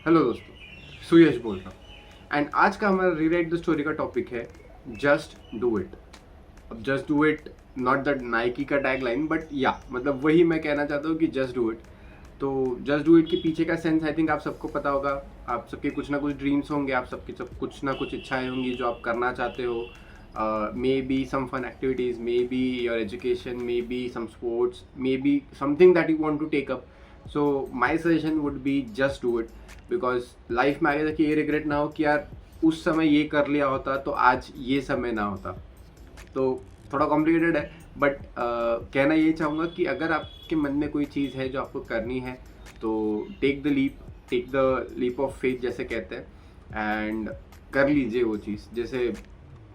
Hello दोस्तों, सुयश बोल रहा हूँ एंड आज का हमारा रीराइट द स्टोरी का टॉपिक है जस्ट डू इट। अब just do it not that Nike का टैगलाइन बट या मतलब वही मैं कहना चाहता हूँ कि जस्ट डू इट। तो जस्ट डू इट के पीछे का सेंस आई थिंक आप सबको पता होगा। आप सबके कुछ ना कुछ ड्रीम्स होंगे, आप सबके सब कुछ ना कुछ इच्छाएं होंगी जो आप करना चाहते हो। May be some fun activities, may be your education, may be some sports, may be something that you want to take up. So my suggestion would be just do it. Because life में आगे जाके ये regret ना हो कि यार उस समय ये कर लिया होता तो आज ये समय ना होता। तो थोड़ा कॉम्प्लिकेटेड है बट कहना ये चाहूँगा कि अगर आपके मन में कोई चीज़ है जो आपको करनी है तो take the leap of faith जैसे कहते हैं एंड कर लीजिए वो चीज़। जैसे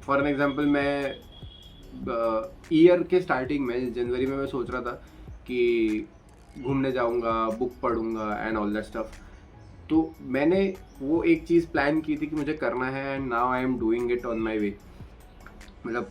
फॉर एन एग्जांपल मैं ईयर के स्टार्टिंग में जनवरी में मैं सोच रहा था कि घूमने जाऊंगा, बुक पढ़ूंगा एंड ऑल दैट स्टफ। तो मैंने वो एक चीज़ प्लान की थी कि मुझे करना है and now I am doing it on my way. मतलब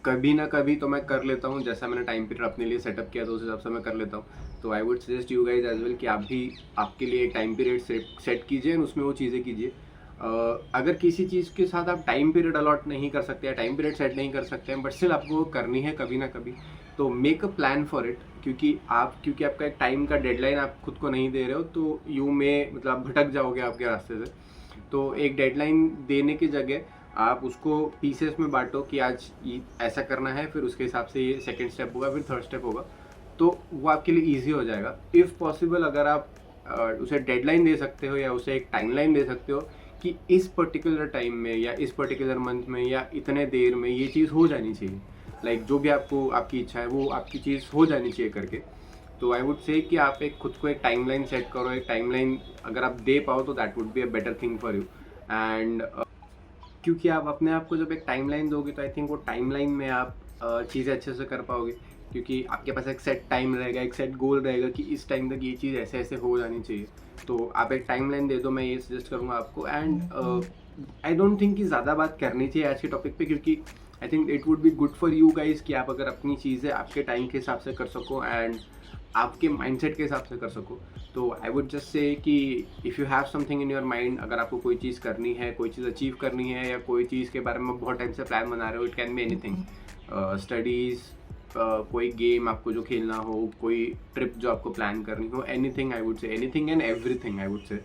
कभी ना कभी तो मैं कर लेता हूँ, जैसा मैंने टाइम पीरियड अपने लिए सेटअप किया तो उस हिसाब से मैं कर लेता हूँ। तो I would suggest you guys as well कि आप भी आपके लिए एक टाइम पीरियड सेट कीजिए एंड उसमें वो चीज़ें कीजिए। अगर किसी चीज़ के साथ आप टाइम पीरियड अलॉट नहीं कर सकते या टाइम पीरियड सेट नहीं कर सकते हैं बट स्टिल आपको वो करनी है कभी ना कभी, तो make a plan for it. क्योंकि आपका एक टाइम का डेडलाइन आप खुद को नहीं दे रहे हो तो यू में मतलब आप भटक जाओगे आपके रास्ते से। तो एक डेडलाइन देने की जगह आप उसको पीसेस में बांटो कि आज ये ऐसा करना है, फिर उसके हिसाब से ये सेकंड स्टेप होगा, फिर थर्ड स्टेप होगा। तो वो आपके लिए ईजी हो जाएगा। इफ़ पॉसिबल अगर आप उसे डेडलाइन दे सकते हो या उसे एक टाइमलाइन दे सकते हो कि इस पर्टिकुलर टाइम में या इस पर्टिकुलर मंथ में या इतने देर में ये चीज़ हो जानी चाहिए। लाइक जो भी आपको आपकी इच्छा है वो आपकी चीज़ हो जानी चाहिए करके। तो आई वुड से कि आप एक खुद को एक टाइमलाइन सेट करो। एक टाइमलाइन अगर आप दे पाओ तो that would be a better thing for you. And क्योंकि आप अपने आप को जब एक टाइमलाइन दोगे तो आई थिंक वो टाइमलाइन में आप चीज़ें अच्छे से कर पाओगे। क्योंकि आपके पास एक सेट टाइम रहेगा, एक सेट गोल रहेगा कि इस टाइम तक ये चीज़ ऐसे ऐसे हो जानी चाहिए। तो आप एक टाइमलाइन दे दो, मैं ये सजेस्ट करूँगा आपको। एंड आई डोंट थिंक कि ज़्यादा बात करनी चाहिए आज के टॉपिक पे, क्योंकि I think it would be good for you guys कि आप अगर अपनी चीज़ें आपके टाइम के हिसाब से कर सको एंड आपके माइंडसेट के हिसाब से कर सको। तो आई वुड जस्ट से कि if you have something in your mind, अगर आपको कोई चीज़ करनी है, कोई चीज़ अचीव करनी है या कोई चीज़ के बारे में बहुत टाइम से प्लान बना रहे हो, it can be anything, studies, कोई गेम आपको जो खेलना हो, कोई ट्रिप जो आपको प्लान करनी हो, anything I would say, anything and everything I would say.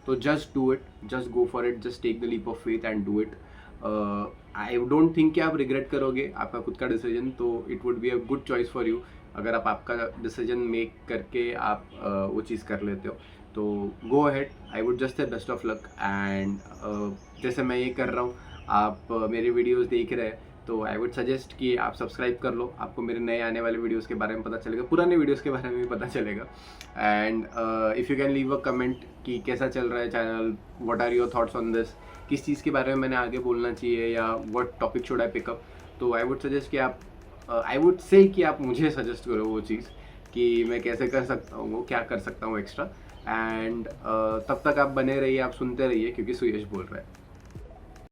तो just do it, just go for it, just take the leap of faith and do it. I don't think कि आप regret करोगे आपका खुद का decision. तो it would be a good choice for you अगर आप आपका डिसीजन मेक करके आप वो चीज़ कर लेते हो। तो go ahead, I would just say best of luck. And जैसे मैं ये कर रहा हूँ, आप मेरे वीडियोस देख रहे हैं तो आई वुड सजेस्ट कि आप सब्सक्राइब कर लो। आपको मेरे नए आने वाले वीडियोस के बारे में पता चलेगा, पुराने वीडियोस के बारे में भी पता चलेगा। And if you can leave a comment कि कैसा चल रहा है channel, what are your thoughts on this, किस चीज़ के बारे में मैंने आगे बोलना चाहिए या what topic should I pickup. तो आई वुड सजेस्ट कि आप आई वुड से कि आप मुझे सजेस्ट करो वो चीज़ कि मैं कैसे कर सकता हूँ, वो क्या कर सकता हूँ एक्स्ट्रा। एंड तब तक आप बने रहिए, आप सुनते रहिए क्योंकि सुयश बोल रहा है।